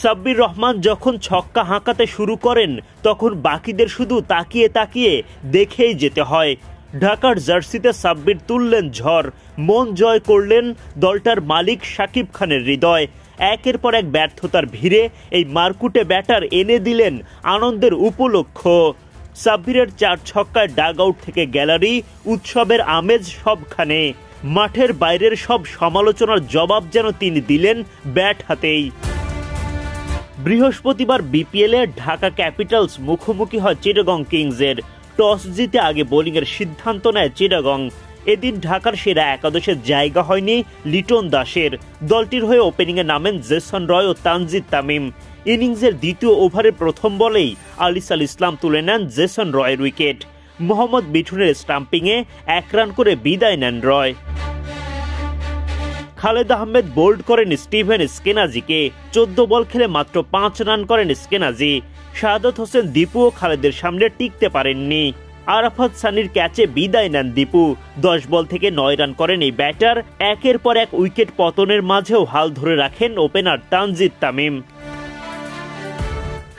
সাব্বির রহমান যখন ছক্কা হাঁকাতে শুরু করেন তখন বাকিদের শুধু তাকিয়ে তাকিয়ে দেখেই যেতে হয়। ঢাকার জার্সিতে সাব্বির তুললেন ঝড়, মন জয় করলেন দলটার মালিক শাকিব খানের হৃদয়। একের পর এক ব্যর্থতার ভিড়ে এই মারকুটে ব্যাটার এনে দিলেন আনন্দের উপলক্ষ। সাব্বিরের 4 ছক্কায় ডাগ আউট থেকে গ্যালারি, উৎসবের আমেজ সবখানে। মাঠের বাইরের সব সমালোচনার জবাব যেন তিনি দিলেন ব্যাট হাতেই। বৃহস্পতিবার বিপিএলে ঢাকা ক্যাপিটালস মুখোমুখি হয় চিটাগং কিংসের। টস জিতে আগে বোলিংয়ের সিদ্ধান্ত নেয় চিটাগং। এদিন ঢাকার সেরা একাদশের জায়গা হয়নি লিটন দাসের। দলটির হয়ে ওপেনিংয়ে নামেন জেসন রয় ও তানজিদ তামিম। ইনিংসের দ্বিতীয় ওভারের প্রথম বলেই আলিস আল ইসলাম তুলে নেন জেসন রয়ের উইকেট। মোহাম্মদ মিঠুনের স্টাম্পিংয়ে 1 রান করে বিদায় নেন রয়। খালেদ আহমেদ বোল্ড করেন স্টিভেন স্কেনাজিকে। 14 বল খেলে মাত্র 5 রান করেন স্কেনাজি। শাহাদাত হোসেন দীপু ও খালেদের সামনে টিকতে পারেননি। আরাফাত সানির ক্যাচে বিদায় নেন দীপু। 10 বল থেকে 9 রান করেন এই ব্যাটার। একের পর এক উইকেট পতনের মাঝেও হাল ধরে রাখেন ওপেনার তানজিদ তামিম।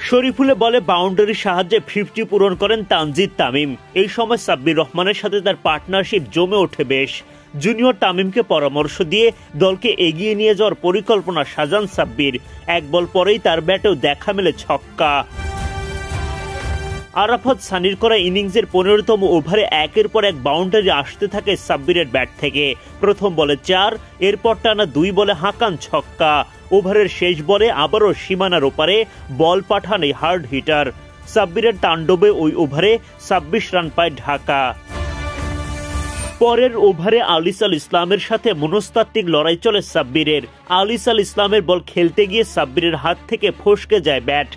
শরীফুলে বলে বাউন্ডারির সাহায্যে 50 পূরণ করেন তানজিদ তামিম। এই সময় সাব্বির রহমানের সাথে তার পার্টনারশিপ জমে ওঠে বেশ। জুনিয়র তামিমকে পরামর্শ দিয়ে দলকে এগিয়ে নিয়ে যাওয়ার পরিকল্পনা সাজান সাব্বির। 1 বল পরেই তার ব্যাটেও দেখা মেলে ছক্কা। আরাফাত সানির করা ইনিংসের 15তম ওভারে একের পর এক বাউন্ডারি আসতে থাকে সাব্বিরের ব্যাট থেকে। প্রথম বলে 4, এরপর টানা 2 বলে হাঁকান ছক্কা। ওভারের শেষ বলে আবারও সীমানার ওপারে বল পাঠান এই হার্ড হিটার। সাব্বিরের তাণ্ডবে ওই ওভারে 26 রান পায় ঢাকা। পরের ওভারে আলিস আল ইসলামের সাথে মনস্তাত্ত্বিক লড়াই চলে সাব্বিরের। আলিস আল ইসলামের বল খেলতে গিয়ে সাব্বিরের হাত থেকে ফসকে যায় ব্যাট।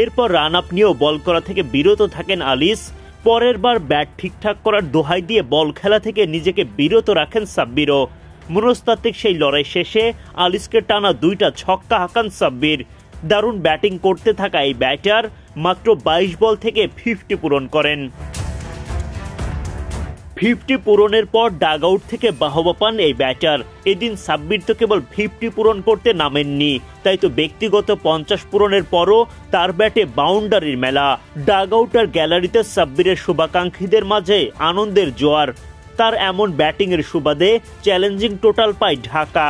এরপর রান আপ নিয়েও বল করা থেকে বিরত থাকেন আলিস। পরের বার ব্যাট ঠিকঠাক করার দোহাই দিয়ে বল খেলা থেকে নিজেকে বিরত রাখেন সাব্বিরও। মনস্তাত্ত্বিক সেই লড়াই শেষে আলিসকে টানা 2টা ছক্কা হাঁকান সাব্বির। দারুণ ব্যাটিং করতে থাকা এই ব্যাটার মাত্র 22 বল থেকে 50 পূরণ করেন। 50 পূরণের পর ডাগ আউট থেকে বাহবা পান এই ব্যাটার। এদিন সাব্বির তো কেবল 50 পূরণ করতে নামেননি, তাই তো ব্যক্তিগত 50 পূরণের পরও তার ব্যাটে বাউন্ডারির মেলা। ডাগ আউট আর গ্যালারিতে সাব্বিরের শুভাকাঙ্ক্ষীদের মাঝে আনন্দের জোয়ার। তার এমন ব্যাটিংয়ের সুবাদে চ্যালেঞ্জিং টোটাল পায় ঢাকা।